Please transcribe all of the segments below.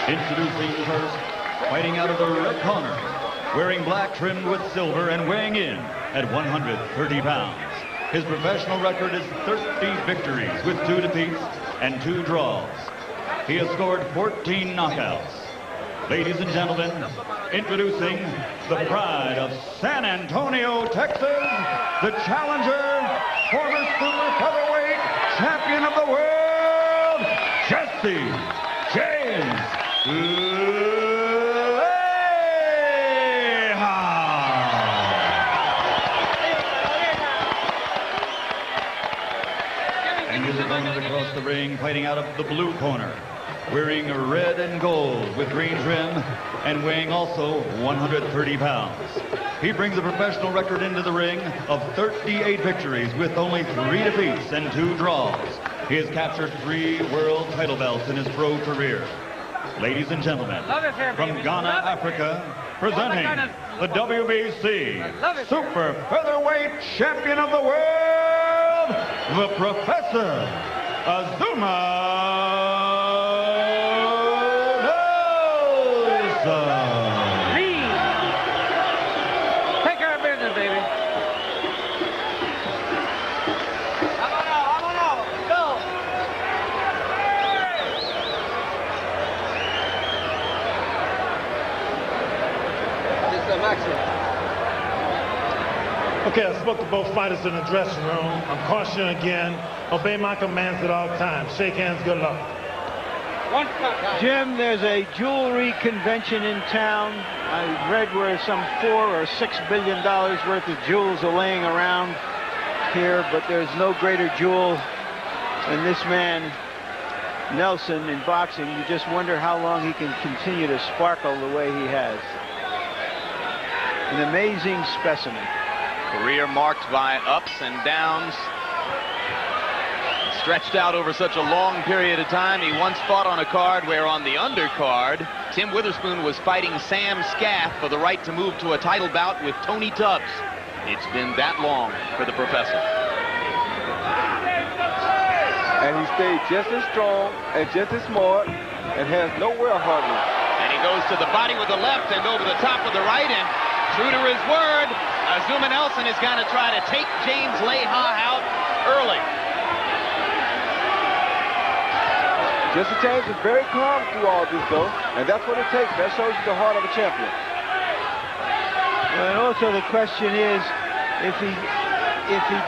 Introducing first, fighting out of the red corner, wearing black trimmed with silver and weighing in at 130 pounds. His professional record is 30 victories with 2 defeats and 2 draws. He has scored 14 knockouts. Ladies and gentlemen, introducing the pride of San Antonio, Texas, the challenger, former super featherweight champion of the world, Jesse James Leija. And his opponent across the ring, fighting out of the blue corner, wearing red and gold with green trim and weighing also 130 pounds. He brings a professional record into the ring of 38 victories with only 3 defeats and 2 draws. He has captured 3 world title belts in his pro career. Ladies and gentlemen, from Ghana, Africa, presenting the WBC Super Featherweight Champion of the World, the Professor, Azumah. Take care of business, baby. Go. Okay, I spoke to both fighters in the dressing room. I'm cautioning again. Obey my commands at all times. Shake hands, good luck. Jim, there's a jewelry convention in town. I read where some $4 or $6 billion worth of jewels are laying around here, but there's no greater jewel than this man, Nelson, in boxing. You just wonder how long he can continue to sparkle the way he has. An amazing specimen. Career marked by ups and downs. Stretched out over such a long period of time. He once fought on a card where on the undercard, Tim Witherspoon was fighting Sam Scaff for the right to move to a title bout with Tony Tubbs. It's been that long for the Professor. And he stayed just as strong and just as smart and has no wear hardness. And he goes to the body with the left and over the top with the right, and true to his word, Azumah Nelson is going to try to take James Leija out early. Jesse James is very calm through all this, though, and that's what it takes. That shows you the heart of a champion. And also the question is, if he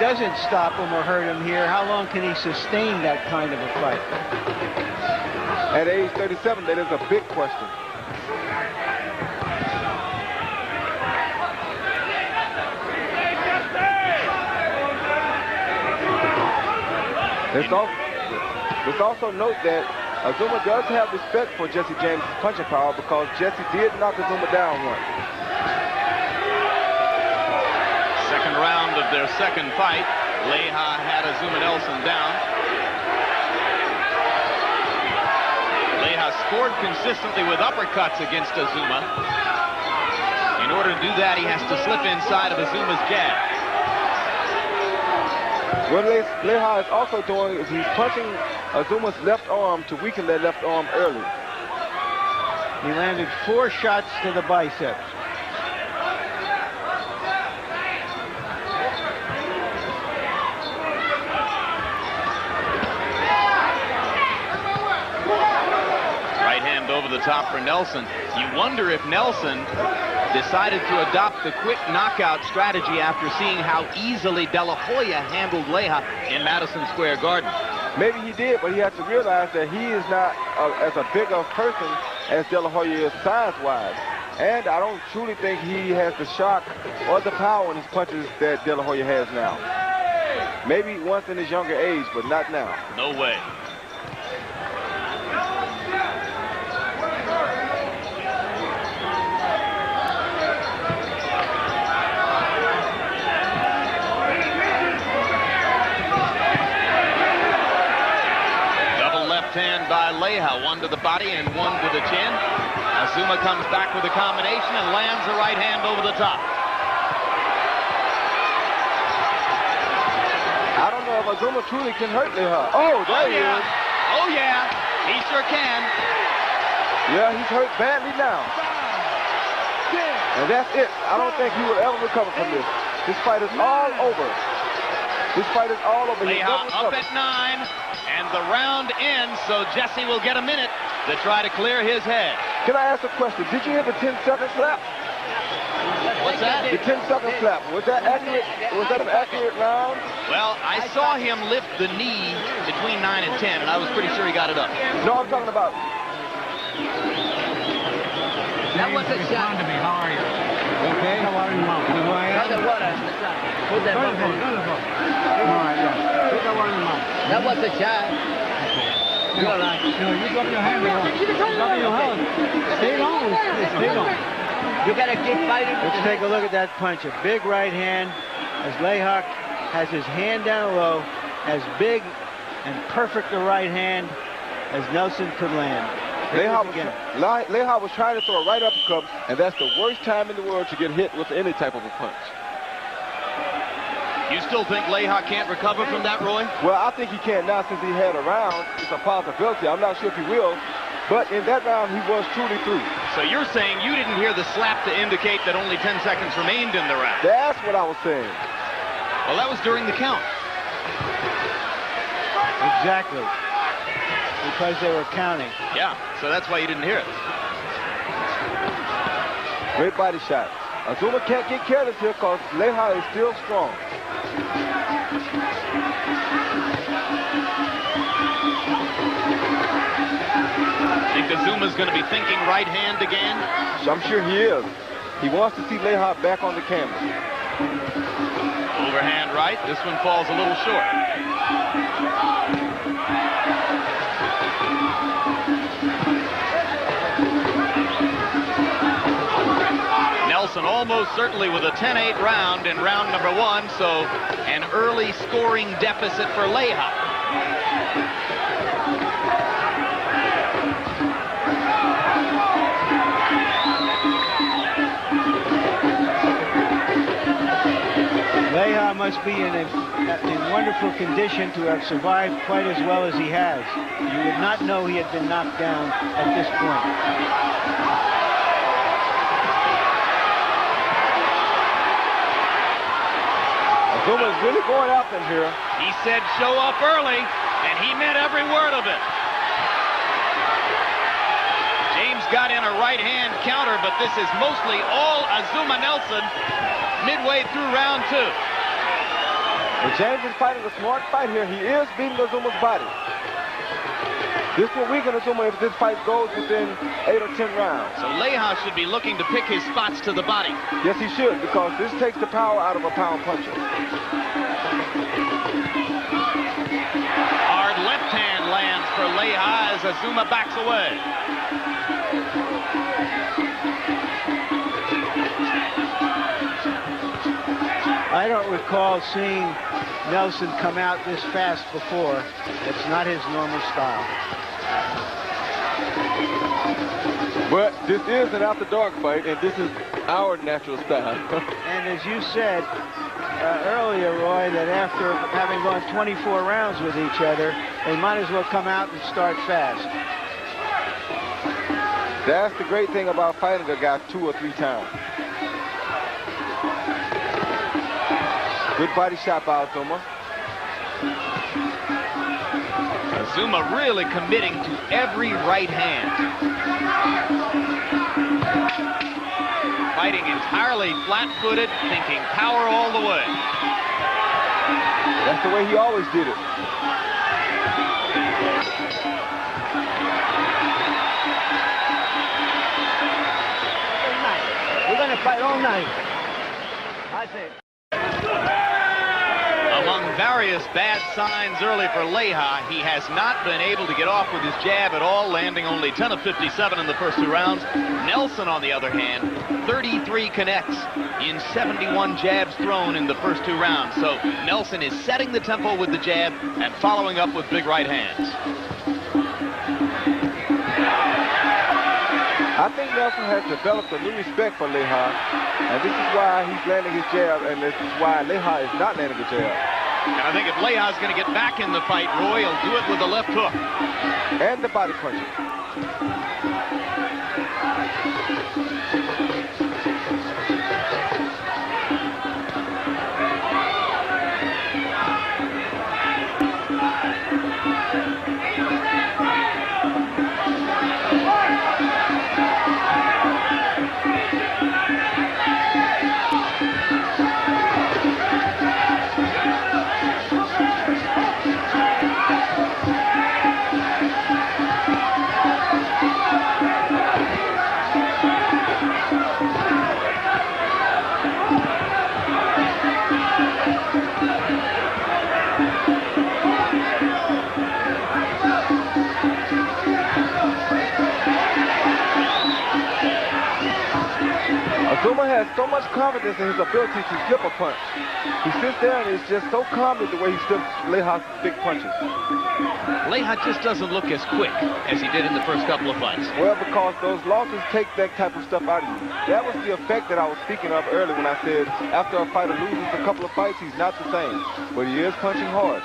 doesn't stop him or hurt him here, how long can he sustain that kind of a fight? At age 37, that is a big question. Let's also note that Azumah does have respect for Jesse James' punching power because Jesse did knock Azumah down once. Second round of their second fight. Leija had Azumah Nelson down. Leija scored consistently with uppercuts against Azumah. In order to do that, he has to slip inside of Azumah's jab. What Leija is also doing is he's punching Azumah's left arm to weaken that left arm early. He landed 4 shots to the biceps. Right hand over the top for Nelson. You wonder if Nelson decided to adopt the quick knockout strategy after seeing how easily De La Hoya handled Leija in Madison Square Garden. Maybe he did, but he has to realize that he is not as a big of person as De La Hoya is size-wise. And I don't truly think he has the shock or the power in his punches that De La Hoya has now. Maybe once in his younger age, but not now. No way. Hand by Leija, one to the body and one to the chin. Azumah comes back with a combination and lands a right hand over the top. I don't know if Azumah truly can hurt Leija. Oh, there he is. Oh, yeah. He sure can. Yeah, he's hurt badly now. And that's it. I don't think he will ever recover from this. This fight is all over. This fight is all over. Leija up at 9, and the round ends, so Jesse will get a minute to try to clear his head. Can I ask a question? Did you hear the 10-second slap? What's that? The 10-second slap. Was that accurate? Was that an accurate round? Well, I saw him lift the knee between 9 and 10, and I was pretty sure he got it up. No, I'm talking about. That was a shot. To me. How are you? Okay. How are you, Mom? Who I am? The water. Put that All right, yeah. Put that one in mouth. That was a shot. You're all right. No, you drop your hand. Drop your hand. Stay long. Stay long. You gotta keep fighting. Let's take a look at that punch. A big right hand as Leija has his hand down low, as big and perfect a right hand as Nelson could land. Leija was trying to throw a right uppercut, and that's the worst time in the world to get hit with any type of a punch. You still think Leija can't recover from that, Roy? Well, I think he can now since he had a round. It's a possibility. I'm not sure if he will. But in that round, he was truly through. So you're saying you didn't hear the slap to indicate that only 10 seconds remained in the round? That's what I was saying. Well, that was during the count. Exactly. Because they were counting. Yeah, so that's why you didn't hear it. Great body shot. Azumah can't get careless here because Leija is still strong. Think Azumah's going to be thinking right hand again? I'm sure he is. He wants to see Leija back on the canvas. Overhand right. This one falls a little short. Nelson almost certainly with a 10-8 round in round number 1, so an early scoring deficit for Leija. Leija must be in wonderful condition to have survived quite as well as he has. You would not know he had been knocked down at this point. Azumah is really going out in here. He said show up early, and he meant every word of it. James got in a right-hand counter, but this is mostly all Azumah Nelson midway through round 2. But James is fighting a smart fight here. He is beating Azumah's body. This will weaken Azumah if this fight goes within 8 or 10 rounds. So Leija should be looking to pick his spots to the body. Yes, he should, because this takes the power out of a pound puncher. Hard left hand lands for Leija as Azumah backs away. I don't recall seeing Nelson come out this fast before. It's not his normal style. But this is an after-dark fight, and this is our natural style. And as you said earlier, Roy, that after having gone 24 rounds with each other, they might as well come out and start fast. That's the great thing about fighting a guy 2 or 3 times. Good body shot by Azumah. Azumah really committing to every right hand. Fighting entirely flat-footed, thinking power all the way. That's the way he always did it. We're gonna fight all night. I say. Among various bad signs early for Leija, he has not been able to get off with his jab at all, landing only 10 of 57 in the first 2 rounds. Nelson, on the other hand, 33 connects in 71 jabs thrown in the first 2 rounds. So Nelson is setting the tempo with the jab and following up with big right hands. I think Nelson has developed a new respect for Leija, and this is why he's landing his jab, and this is why Leija is not landing a jab. And I think if Leija's going to get back in the fight, Roy, he'll do it with the left hook. And the body punch. Azumah has so much confidence in his ability to flip a punch. He sits there and is just so calm with the way he flips Leija's big punches. Leija just doesn't look as quick as he did in the first couple of fights. Well, because those losses take that type of stuff out of you. That was the effect that I was speaking of earlier when I said after a fighter loses a couple of fights, he's not the same. But he is punching hard.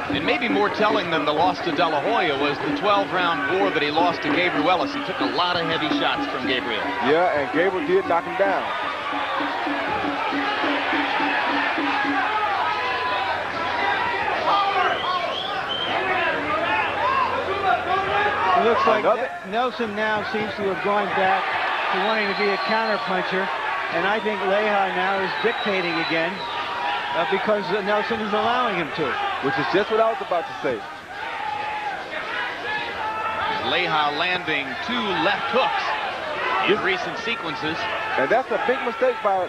And maybe more telling than the loss to De La Hoya was the 12-round war that he lost to Gabriel Ellis. He took a lot of heavy shots from Gabriel. Yeah, and Gabriel did knock him down. It looks like Nelson now seems to have gone back to wanting to be a counterpuncher, and I think Leija now is dictating again because Nelson is allowing him to. Which is just what I was about to say. Leija landing 2 left hooks in recent sequences. And that's a big mistake by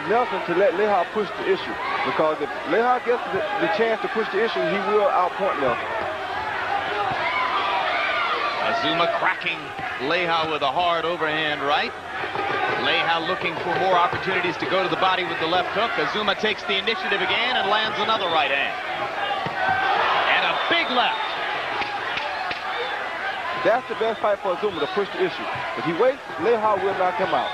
Nelson to let Leija push the issue. Because if Leija gets the chance to push the issue, he will outpoint Nelson. Azumah cracking Leija with a hard overhand right. Leija looking for more opportunities to go to the body with the left hook. Azumah takes the initiative again and lands another right hand. And a big left. That's the best fight for Azumah, to push the issue. If he waits, Leija will knock him out.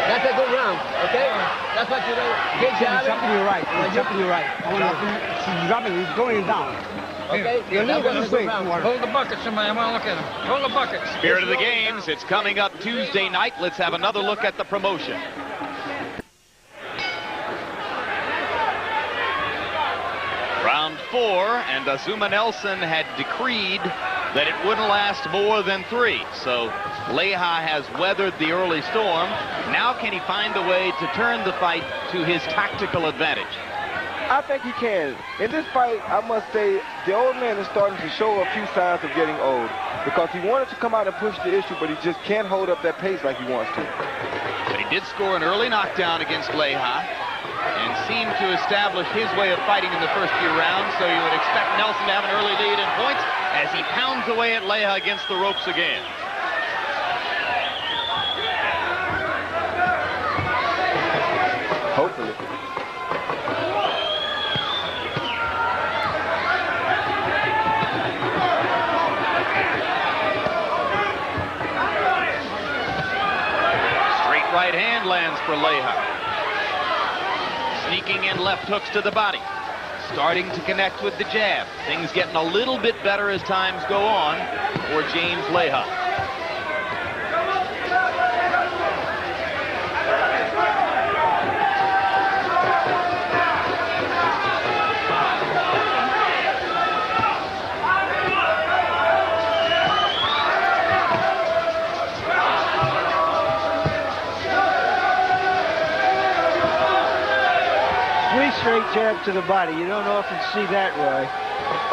That's a good round, okay? That's what you know. Get jump to your right. Jump to your right. She's dropping, he's going down. Okay? You're leaving the swing. Hold the bucket, somebody. I want to look at him. Hold the bucket. Spirit of the games. It's coming up Tuesday night. Let's have another look at the promotion. Round 4, and Azumah Nelson had decreed that it wouldn't last more than 3. So Leija has weathered the early storm. Now can he find a way to turn the fight to his tactical advantage? I think he can. In this fight, I must say, the old man is starting to show a few signs of getting old. Because he wanted to come out and push the issue, but he just can't hold up that pace like he wants to. But he did score an early knockdown against Leija and seemed to establish his way of fighting in the first few rounds, so you would expect Nelson to have an early lead in points as he pounds away at Leija against the ropes again. Hopefully. Straight right hand lands for Leija. Sneaking in left hooks to the body. Starting to connect with the jab. Things getting a little bit better as times go on for James Leija. Straight jab to the body. You don't often see that, Roy.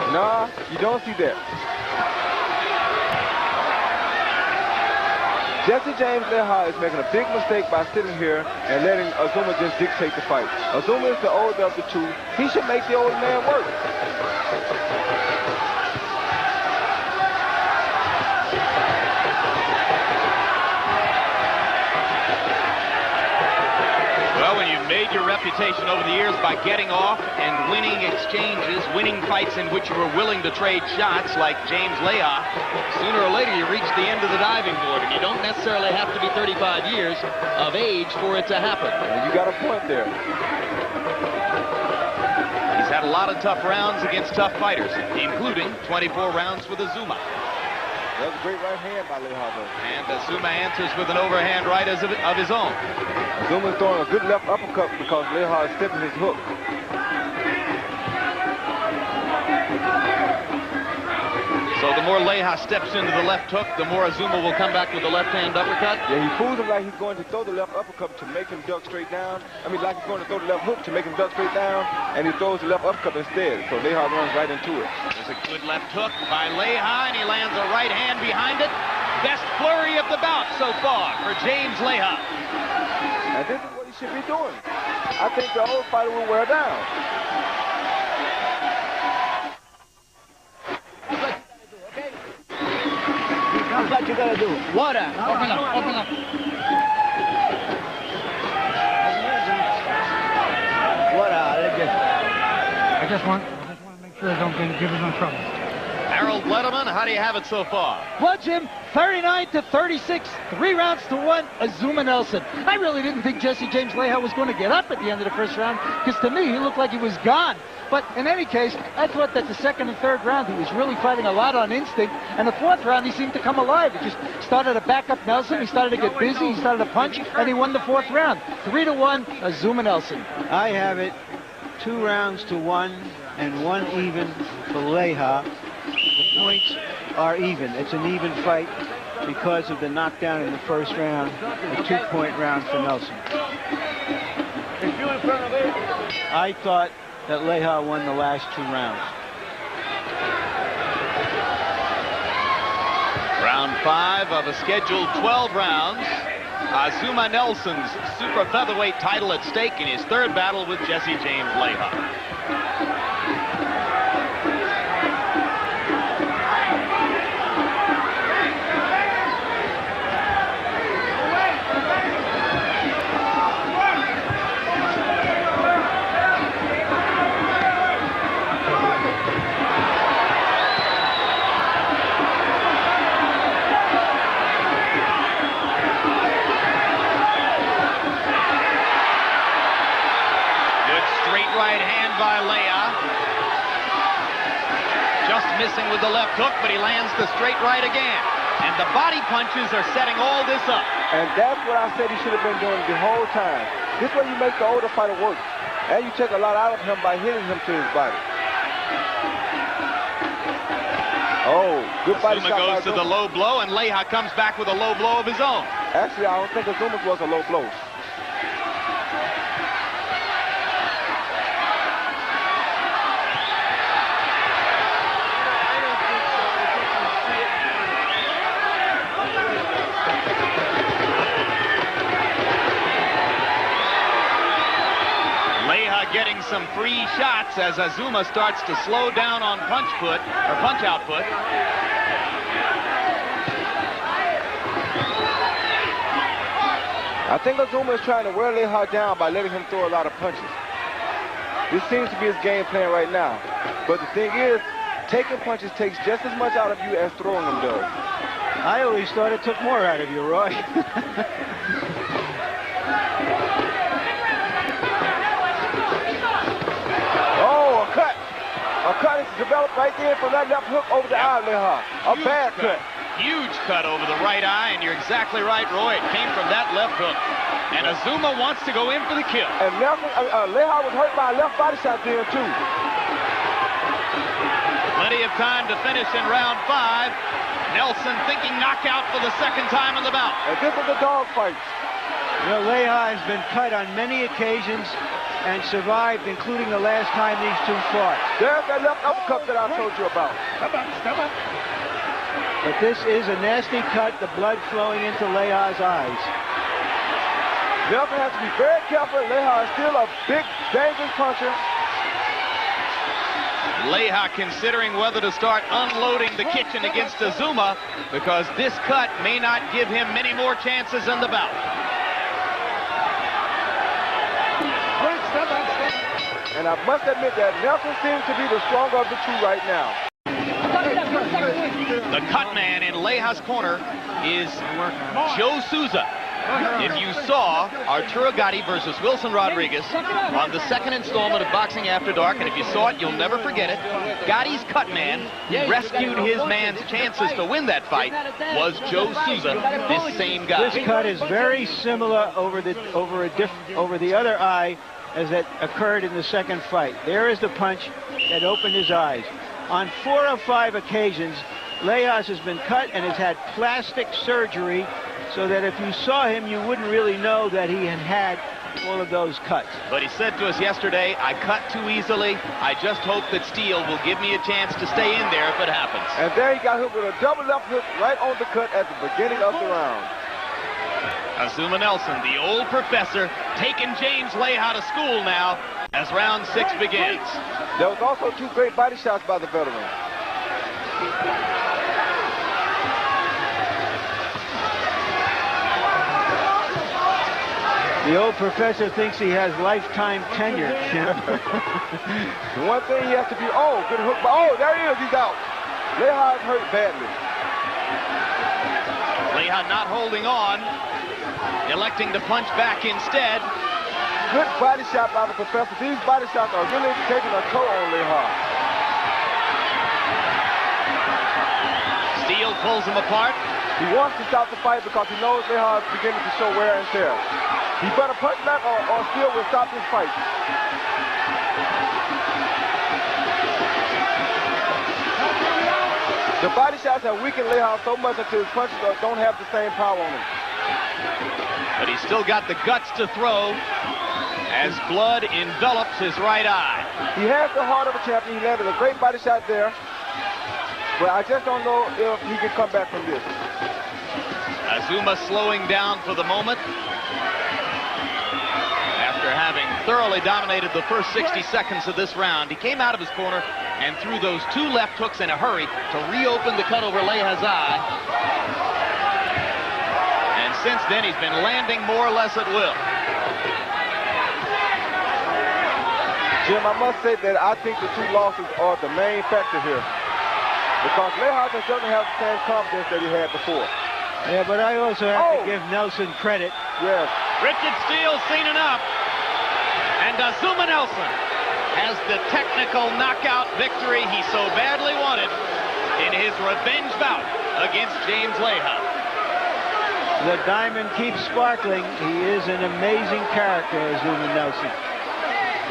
Nah, you don't see that. Jesse James Leija is making a big mistake by sitting here and letting Azumah just dictate the fight. Azumah is the older of the two. He should make the old man work. Well, when you've made reputation over the years by getting off and winning exchanges, winning fights in which you were willing to trade shots like James Leija. Sooner or later, you reach the end of the diving board, and you don't necessarily have to be 35 years of age for it to happen. And you got a point there. He's had a lot of tough rounds against tough fighters, including 24 rounds with Azumah. That was a great right hand by Leija, though. And Azumah answers with an overhand right of his own. Azumah's throwing a good left uppercut because Leija is stepping his hook. So the more Leija steps into the left hook, the more Azumah will come back with the left-hand uppercut. Yeah, he fools him like he's going to throw the left uppercut to make him duck straight down. I mean, like he's going to throw the left hook to make him duck straight down, and he throws the left uppercut instead. So Leija runs right into it. There's a good left hook by Leija, and he lands a right hand behind it. Best flurry of the bout so far for James Leija. And this is what he should be doing. I think the old fighter will wear down. That's what you gotta do. Water. Open up, open up. Water. I just want to make sure I don't give him no trouble. Harold Letterman, how do you have it so far? Well, Jim, 39-36, 3 rounds to 1, Azumah Nelson. I really didn't think Jesse James Leija was going to get up at the end of the first round, because to me, he looked like he was gone. But in any case, I thought that the second and third round, he was really fighting a lot on instinct. And the fourth round, he seemed to come alive. He just started to back up Nelson. He started to get busy. He started to punch, and he won the fourth round. 3-1, Azumah Nelson. I have it 2 rounds to 1 and 1 even for Leija. The points are even. It's an even fight because of the knockdown in the first round, a 2-point round for Nelson. I thought that Leija won the last 2 rounds. Round 5 of a scheduled 12 rounds. Azumah Nelson's super featherweight title at stake in his 3rd battle with Jesse James Leija. Missing with the left hook, but he lands the straight right again. And the body punches are setting all this up. And that's what I said he should have been doing the whole time. This way you make the older fighter work. And you take a lot out of him by hitting him to his body. Oh, good body shot. Azumah goes to the low blow, and Leija comes back with a low blow of his own. Actually, I don't think Azumah's was a low blow. Getting some free shots as Azumah starts to slow down on punch output. I think Azumah is trying to wear Leija down by letting him throw a lot of punches. This seems to be his game plan right now. But the thing is, taking punches takes just as much out of you as throwing them does. I always thought it took more out of you, Roy. A cut is developed right there from that left hook over the eye of Leija. A bad cut. Huge cut over the right eye, and you're exactly right, Roy. It came from that left hook. And Azumah wants to go in for the kill. And Leija was hurt by a left body shot there, too. Plenty of time to finish in round 5. Nelson thinking knockout for the 2nd time in the bout. And this is the dog fight. You know, Leija has been cut on many occasions and survived, including the last time these 2 fought. There's that left uppercut that I told you about. Step up. But this is a nasty cut, the blood flowing into Leija's eyes. Nelson has to be very careful. Leija is still a big, dangerous puncher. Leija considering whether to start unloading the kitchen against Azumah, because this cut may not give him many more chances in the bout. And I must admit that Nelson seems to be the stronger of the two right now. The cut man in Leija's corner is Joe Souza. If you saw Arturo Gatti versus Wilson Rodriguez on the second installment of Boxing After Dark, and if you saw it, you'll never forget it, Gatti's cut man, who rescued his man's chances to win that fight, was Joe Souza, this same guy. This cut is very similar over the other eye as that occurred in the second fight. There is the punch that opened his eyes. On 4 of 5 occasions, Leija has been cut and has had plastic surgery, so that if you saw him, you wouldn't really know that he had all of those cuts. But he said to us yesterday, I cut too easily. I just hope that Steele will give me a chance to stay in there if it happens. And there he got hit with a double left hook right on the cut at the beginning of the round. Azumah Nelson, the old professor, taking James Leija to school now as round 6 begins. There was also 2 great body shots by the veteran. The old professor thinks he has lifetime tenure. The one thing he has to be, oh, good hook. Oh, there he is, he's out. Leija's hurt badly. Leija not holding on, electing to punch back instead. Good body shot by the professor. These body shots are really taking a toll on Leija. Steele pulls him apart. He wants to stop the fight because he knows Leija is beginning to show wear and tear. He better punch back or Steele will stop this fight. The body shots have weakened Leija so much that his punches don't have the same power on him. But he's still got the guts to throw as blood envelops his right eye. He has the heart of a champion. He landed a great body shot there. But I just don't know if he can come back from this. Azumah slowing down for the moment. After having thoroughly dominated the first 60 seconds of this round, he came out of his corner and threw those 2 left hooks in a hurry to reopen the cut over Leija's eye. And since then, he's been landing more or less at will. Jim, I must say that I think the 2 losses are the main factor here. Because Leija can certainly have the same confidence that he had before. Yeah, but I also have to give Nelson credit. Yes. Richard Steele's seen enough. And Azumah Nelson has the technical knockout victory he so badly wanted in his revenge bout against James Leija. The diamond keeps sparkling. He is an amazing character, Azumah Nelson.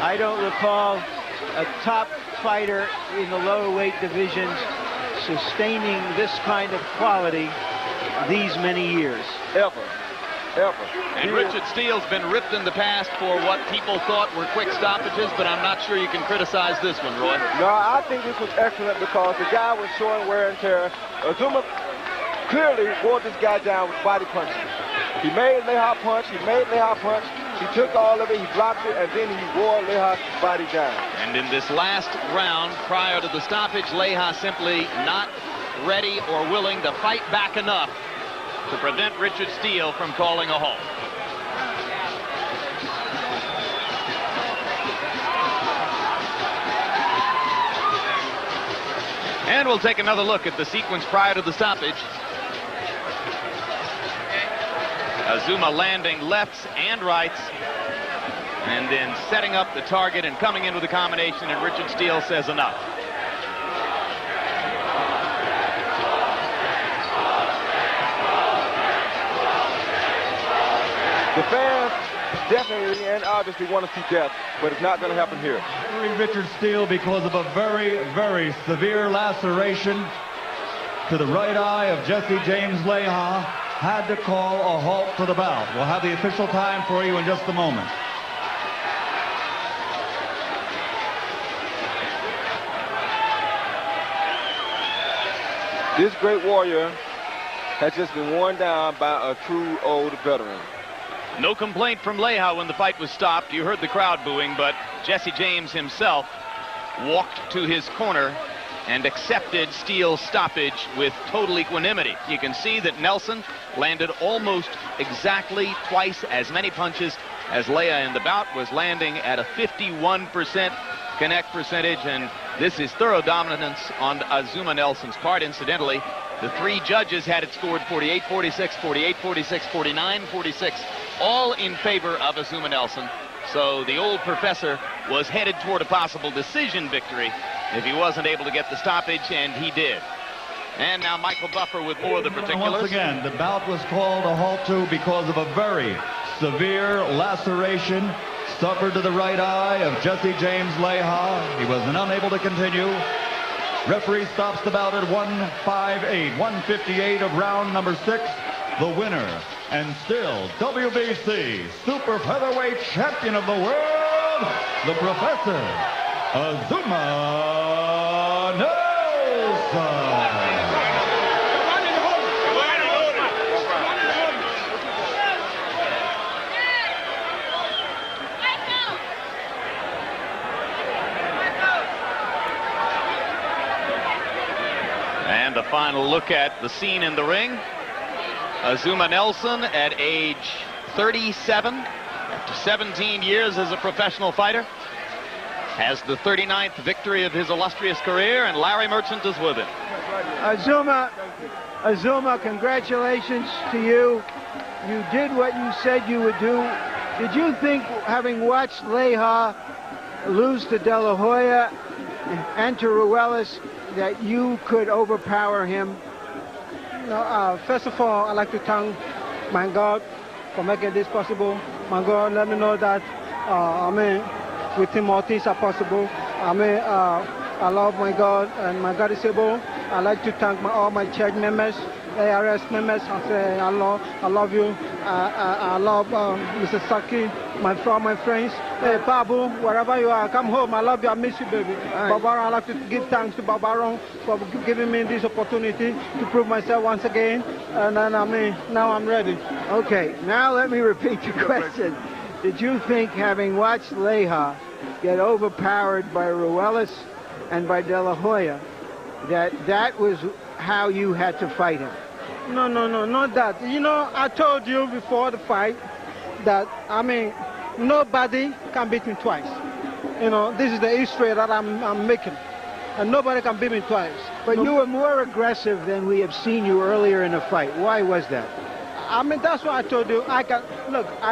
I don't recall a top fighter in the lower weight divisions sustaining this kind of quality these many years. Ever. And Richard Steele's been ripped in the past for what people thought were quick stoppages, but I'm not sure you can criticize this one, Roy. No, I think this was excellent because the guy was showing wear and tear. Azumah clearly wore this guy down with body punches. He made Leija punch, he took all of it, he blocked it, and then he wore Leija's body down. And in this last round, prior to the stoppage, Leija simply not ready or willing to fight back enough to prevent Richard Steele from calling a halt. And we'll take another look at the sequence prior to the stoppage. Azumah landing lefts and rights, and then setting up the target and coming in with a combination, and Richard Steele says enough. The fans definitely and obviously want to see death, but it's not going to happen here. Richard Steele, because of a very, very severe laceration to the right eye of Jesse James Leija, had to call a halt to the bout. We'll have the official time for you in just a moment. This great warrior has just been worn down by a true old veteran. No complaint from Leija when the fight was stopped. You heard the crowd booing, but Jesse James himself walked to his corner and accepted Steele's stoppage with total equanimity. You can see that Nelson landed almost exactly twice as many punches as Leija in the bout was landing at a 51% connect percentage, and this is thorough dominance on Azumah Nelson's part. Incidentally, the three judges had it scored 48-46, 48-46, 49-46, all in favor of Azumah Nelson. So the old professor was headed toward a possible decision victory if he wasn't able to get the stoppage, and he did. And now Michael Buffer with more of the particulars. Once again, the bout was called a halt to because of a very severe laceration suffered to the right eye of Jesse James Leija. He was unable to continue. Referee stops the bout at 158, 158 of round number 6. The winner, and still WBC super featherweight champion of the world, the Professor, Azumah Nelson. And a final look at the scene in the ring. Azumah Nelson at age 37, after 17 years as a professional fighter, has the 39th victory of his illustrious career, and Larry Merchant is with him. Azumah, congratulations to you. You did what you said you would do. Did you think, having watched Leija lose to De La Hoya and to Ruelas, that you could overpower him? First of all, I'd like to thank my God for making this possible. My God let me know that, with him all things are possible. I love my God, and my God is able. I'd like to thank all my church members, ARS members. I say, I love you. I love Mr. Saki, my friends. Hey, Babu, wherever you are, come home. I love you. I miss you, baby. Babaron, I'd like to give thanks to Babaron for giving me this opportunity to prove myself once again. And then, now I'm ready. Okay, now let me repeat the question. Did you think, having watched Leija get overpowered by Ruelas and by De La Hoya, that was how you had to fight him? No, not that. I told you before the fight that, nobody can beat me twice. This is the history that I'm making. And nobody can beat me twice. But you were more aggressive than we have seen you earlier in the fight. Why was that? That's what I told you. I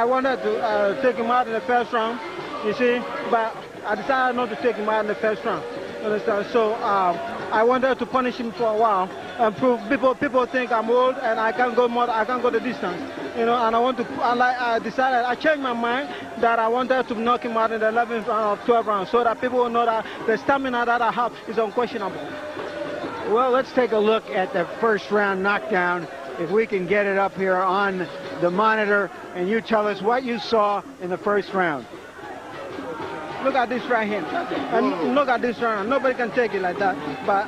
wanted to take him out in the first round, you see, but I decided not to take him out in the first round. Understand? So I wanted to punish him for a while and prove people think I'm old and I can't go the distance. And I decided, I changed my mind that I wanted to knock him out in the 11th round or 12th round so that people will know that the stamina that I have is unquestionable. Well, let's take a look at the first round knockdown, if we can get it up here on the monitor, and you tell us what you saw in the first round. Look at this right here. And look at this round. Nobody can take it like that. But,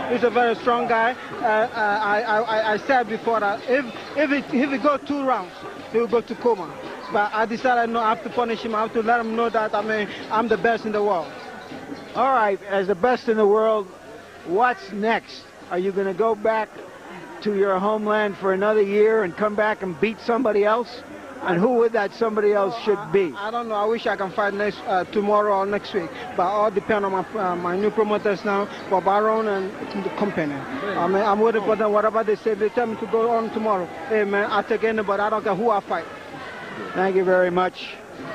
he's a very strong guy. I said before that if he go 2 rounds, he will go to coma. But I decided, no, I have to punish him. I have to let him know that, I'm the best in the world. All right, as the best in the world, what's next? Are you going to go back to your homeland for another year and come back and beat somebody else? And who would that somebody else should be? I don't know. I wish I can fight tomorrow or next week. But all depend on my new promoters now, Bob Aaron and the company. I'm waiting for them. Whatever they say, they tell me to go on tomorrow. Hey, man, I'll take anybody. I don't care who I fight. Thank you very much,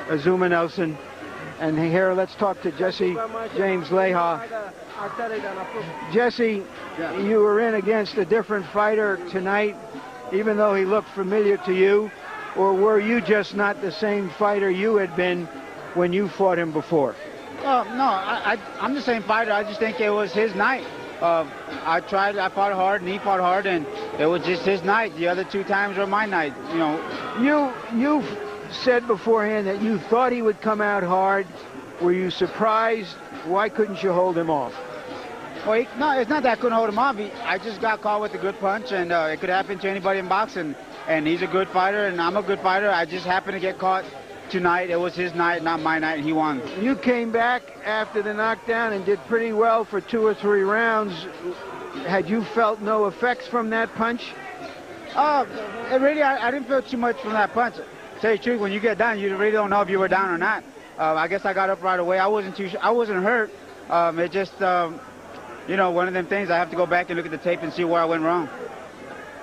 Azumah Nelson. And here, let's talk to Jesse James Leija. Jesse, you were in against a different fighter tonight, even though he looked familiar to you. Or were you just not the same fighter you had been when you fought him before? No, I'm the same fighter. I just think it was his night. I fought hard, and he fought hard, and it was just his night. The other 2 times were my night, You said beforehand that you thought he would come out hard. Were you surprised? Why couldn't you hold him off? Well, no, it's not that I couldn't hold him off. I just got caught with a good punch, and it could happen to anybody in boxing. And he's a good fighter, and I'm a good fighter. I just happened to get caught tonight. It was his night, not my night, and he won. You came back after the knockdown and did pretty well for 2 or 3 rounds. Had you felt no effects from that punch? Really, I didn't feel too much from that punch. tell you the truth, when you get down, you really don't know if you were down or not. I guess I got up right away. I wasn't hurt. It just, you know, one of them things. I have to go back and look at the tape and see where I went wrong.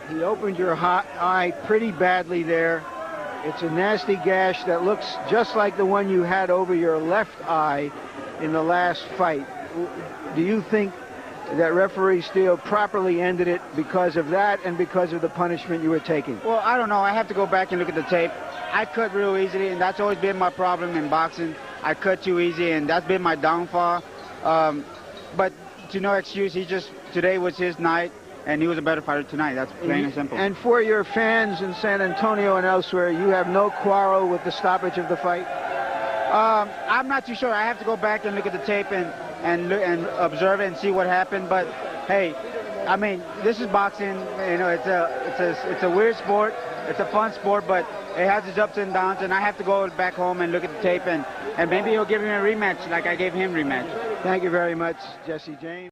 He opened your eye pretty badly there. It's a nasty gash that looks just like the one you had over your left eye in the last fight. Do you think that referee Steele properly ended it because of that and because of the punishment you were taking? Well, I don't know. I have to go back and look at the tape. I cut real easily, and that's always been my problem in boxing. I cut too easy, and that's been my downfall. But to no excuse, today was his night, and he was a better fighter tonight. That's plain and simple. And for your fans in San Antonio and elsewhere, you have no quarrel with the stoppage of the fight? I'm not too sure. I have to go back and look at the tape and observe it and see what happened. But hey, I mean, this is boxing. You know, it's a weird sport. It's a fun sport, but it has its ups and downs. And I have to go back home and look at the tape, and maybe he'll give him a rematch like I gave him a rematch. Thank you very much, Jesse James.